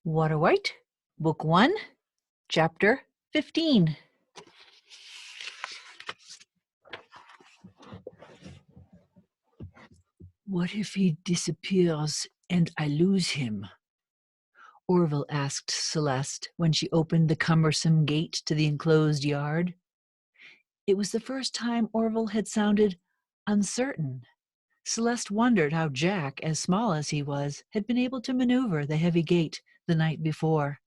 Waterwight, Book 1, Chapter 15. What if he disappears and I lose him? Orville asked Celeste when she opened the cumbersome gate to the enclosed yard. It was the first time Orville had sounded uncertain. Celeste wondered how Jack, as small as he was, had been able to maneuver the heavy gate the night before.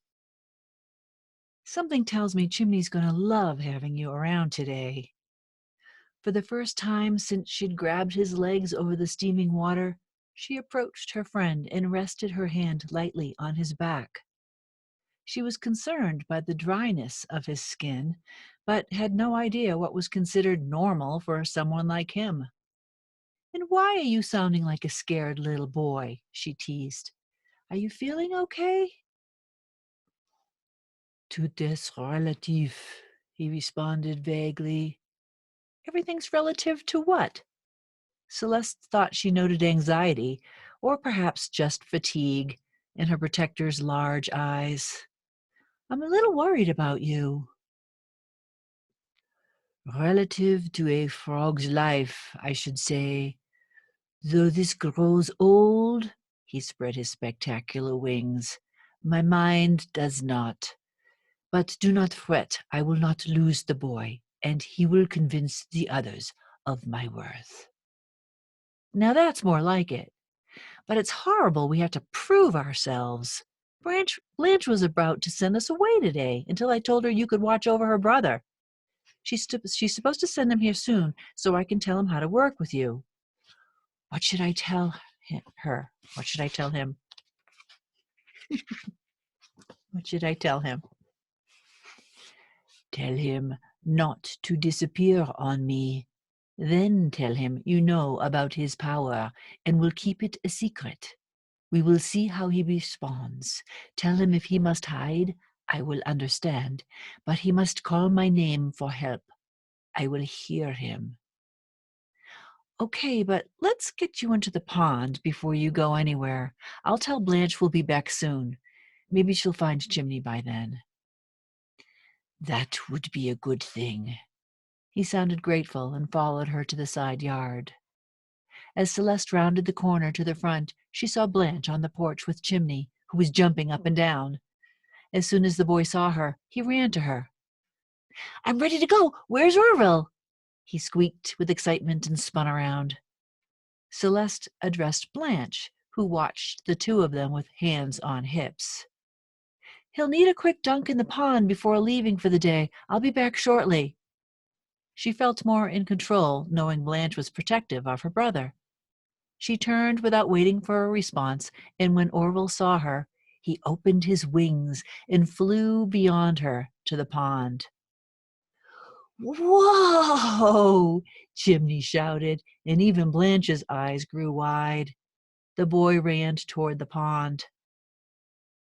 Something tells me Chimney's going to love having you around today. For the first time since she'd grabbed his legs over the steaming water, she approached her friend and rested her hand lightly on his back. She was concerned by the dryness of his skin, but had no idea what was considered normal for someone like him. "And why are you sounding like a scared little boy?" she teased. "Are you feeling okay?" "Tout est relatif," he responded vaguely. Everything's relative to what? Celeste thought she noted anxiety, or perhaps just fatigue, in her protector's large eyes. "I'm a little worried about you." "Relative to a frog's life, I should say. Though this grows old," he spread his spectacular wings, "my mind does not. But do not fret, I will not lose the boy, and he will convince the others of my worth." Now that's more like it. But it's horrible we have to prove ourselves. Blanche was about to send us away today until I told her you could watch over her brother. She's supposed to send him here soon so I can tell him how to work with you. What should I tell her? What should I tell him? What should I tell him? Tell him not to disappear on me. Then tell him you know about his power and will keep it a secret. We will see how he responds. Tell him if he must hide, I will understand, but he must call my name for help. I will hear him. Okay, but let's get you into the pond before you go anywhere. I'll tell Blanche we'll be back soon. Maybe she'll find Chimney by then. That would be a good thing. He sounded grateful and followed her to the side yard. As Celeste rounded the corner to the front, she saw Blanche on the porch with Chimney, who was jumping up and down. As soon as the boy saw her, he ran to her. "I'm ready to go. Where's Orville?" he squeaked with excitement and spun around. Celeste addressed Blanche, who watched the two of them with hands on hips. "He'll need a quick dunk in the pond before leaving for the day. I'll be back shortly." She felt more in control, knowing Blanche was protective of her brother. She turned without waiting for a response, and when Orville saw her, he opened his wings and flew beyond her to the pond. "Whoa!" Chimney shouted, and even Blanche's eyes grew wide. The boy ran toward the pond.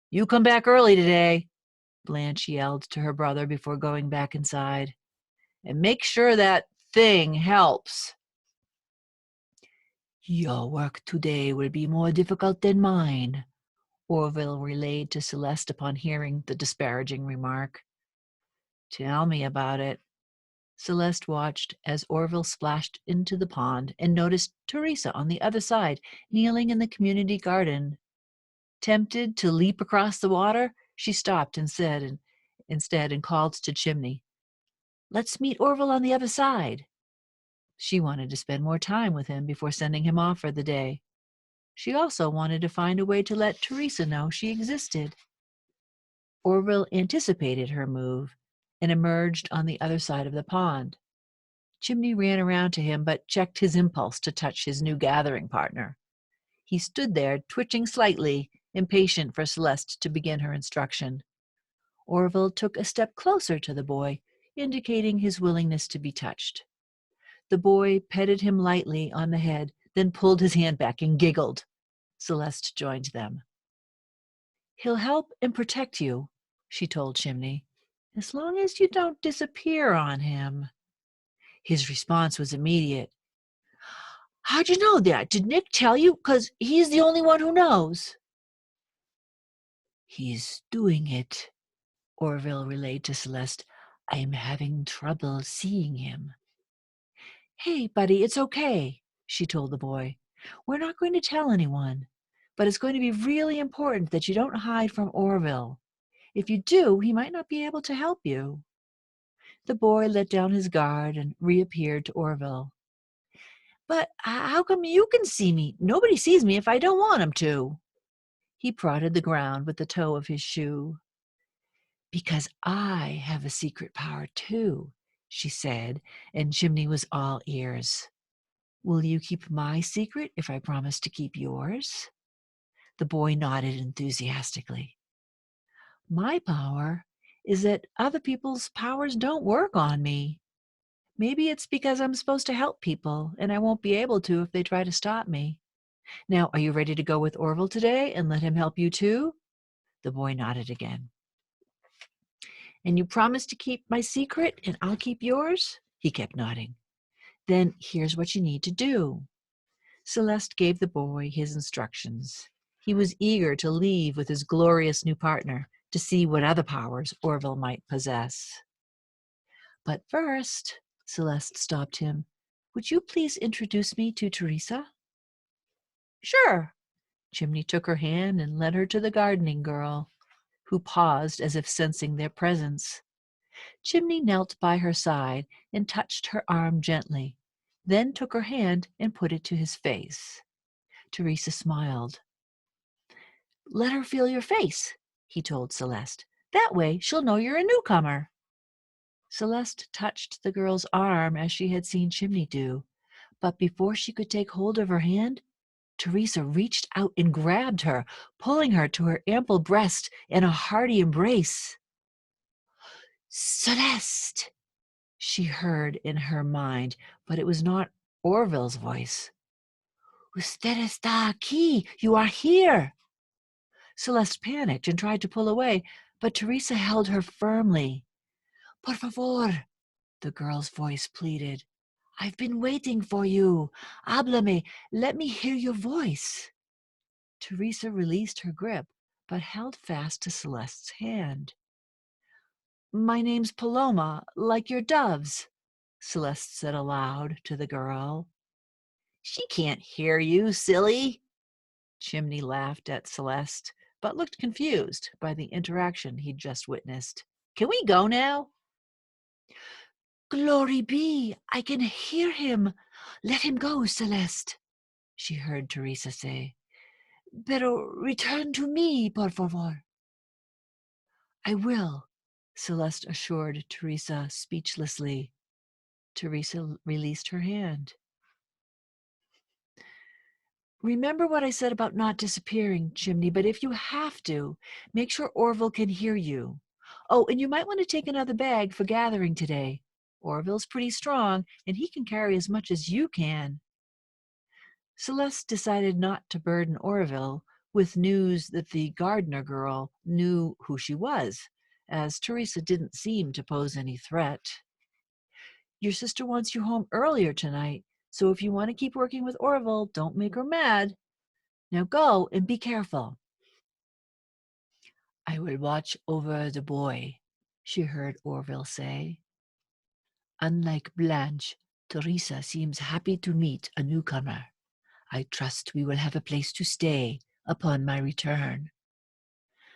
"You come back early today," Blanche yelled to her brother before going back inside. "And make sure that thing helps." "Your work today will be more difficult than mine," Orville relayed to Celeste upon hearing the disparaging remark. "Tell me about it." Celeste watched as Orville splashed into the pond and noticed Teresa on the other side, kneeling in the community garden. Tempted to leap across the water, she stopped instead and called to Chimney. "Let's meet Orville on the other side." She wanted to spend more time with him before sending him off for the day. She also wanted to find a way to let Teresa know she existed. Orville anticipated her move and emerged on the other side of the pond. Chimney ran around to him but checked his impulse to touch his new gathering partner. He stood there, twitching slightly, impatient for Celeste to begin her instruction. Orville took a step closer to the boy, indicating his willingness to be touched. The boy petted him lightly on the head, then pulled his hand back and giggled. Celeste joined them. "He'll help and protect you," she told Chimney, "as long as you don't disappear on him." His response was immediate. "How'd you know that? Did Nick tell you? 'Cause he's the only one who knows." He's doing it, Orville relayed to Celeste. I'm having trouble seeing him. Hey, buddy, it's okay, she told the boy. We're not going to tell anyone, but it's going to be really important that you don't hide from Orville. If you do, he might not be able to help you. The boy let down his guard and reappeared to Orville. But how come you can see me? Nobody sees me if I don't want him to. He prodded the ground with the toe of his shoe. Because I have a secret power too, she said, and Chimney was all ears. Will you keep my secret if I promise to keep yours? The boy nodded enthusiastically. My power is that other people's powers don't work on me. Maybe it's because I'm supposed to help people, and I won't be able to if they try to stop me. Now, are you ready to go with Orville today and let him help you too? The boy nodded again. And you promise to keep my secret and I'll keep yours? He kept nodding. Then here's what you need to do. Celeste gave the boy his instructions. He was eager to leave with his glorious new partner to see what other powers Orville might possess. But first, Celeste stopped him. Would you please introduce me to Teresa? Sure. Chimney took her hand and led her to the gardening girl, who paused as if sensing their presence. Chimney knelt by her side and touched her arm gently, then took her hand and put it to his face. Teresa smiled. Let her feel your face, he told Celeste. That way she'll know you're a newcomer. Celeste touched the girl's arm as she had seen Chimney do, but before she could take hold of her hand, Teresa reached out and grabbed her, pulling her to her ample breast in a hearty embrace. Celeste, she heard in her mind, but it was not Orville's voice. Usted está aquí. You are here. Celeste panicked and tried to pull away, but Teresa held her firmly. Por favor, the girl's voice pleaded. I've been waiting for you. Háblame. Let me hear your voice. Teresa released her grip, but held fast to Celeste's hand. My name's Paloma, like your doves, Celeste said aloud to the girl. She can't hear you, silly. Chimney laughed at Celeste, but looked confused by the interaction he'd just witnessed. Can we go now? Glory be, I can hear him. Let him go, Celeste, she heard Teresa say. Pero return to me, por favor. I will, Celeste assured Teresa speechlessly. Teresa released her hand. Remember what I said about not disappearing, Chimney, but if you have to, make sure Orville can hear you. Oh, and you might want to take another bag for gathering today. Orville's pretty strong, and he can carry as much as you can. Celeste decided not to burden Orville with news that the gardener girl knew who she was, as Teresa didn't seem to pose any threat. Your sister wants you home earlier tonight, so if you want to keep working with Orville, don't make her mad. Now go and be careful. I will watch over the boy, she heard Orville say. Unlike Blanche, Teresa seems happy to meet a newcomer. I trust we will have a place to stay upon my return.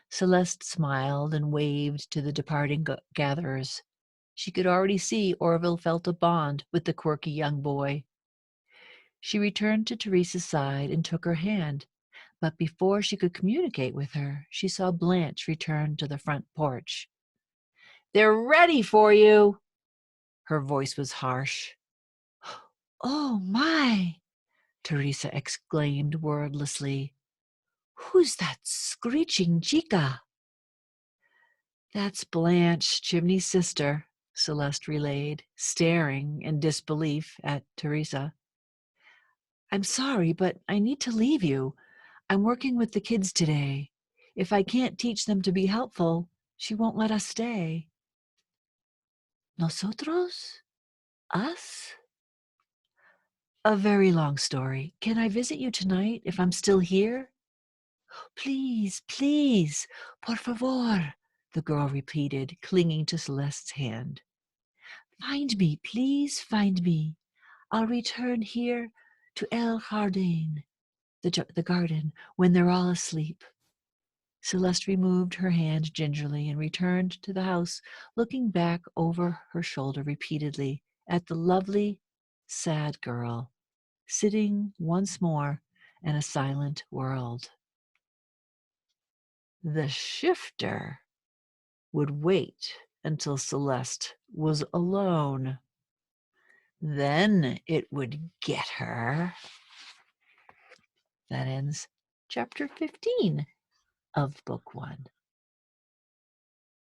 Celeste smiled and waved to the departing gatherers. She could already see Orville felt a bond with the quirky young boy. She returned to Teresa's side and took her hand, but before she could communicate with her, she saw Blanche return to the front porch. They're ready for you. Her voice was harsh. Oh, my, Teresa exclaimed wordlessly. Who's that screeching chica? That's Blanche, Chimney's sister, Celeste relayed, staring in disbelief at Teresa. I'm sorry, but I need to leave you. I'm working with the kids today. If I can't teach them to be helpful, she won't let us stay. Nosotros? Us? A very long story. Can I visit you tonight if I'm still here? Please, please, por favor, the girl repeated, clinging to Celeste's hand. Find me, please find me. I'll return here to El Jardín, the garden, when they're all asleep. Celeste removed her hand gingerly and returned to the house, looking back over her shoulder repeatedly at the lovely, sad girl, sitting once more in a silent world. The shifter would wait until Celeste was alone. Then it would get her. That ends chapter 15 of book 1.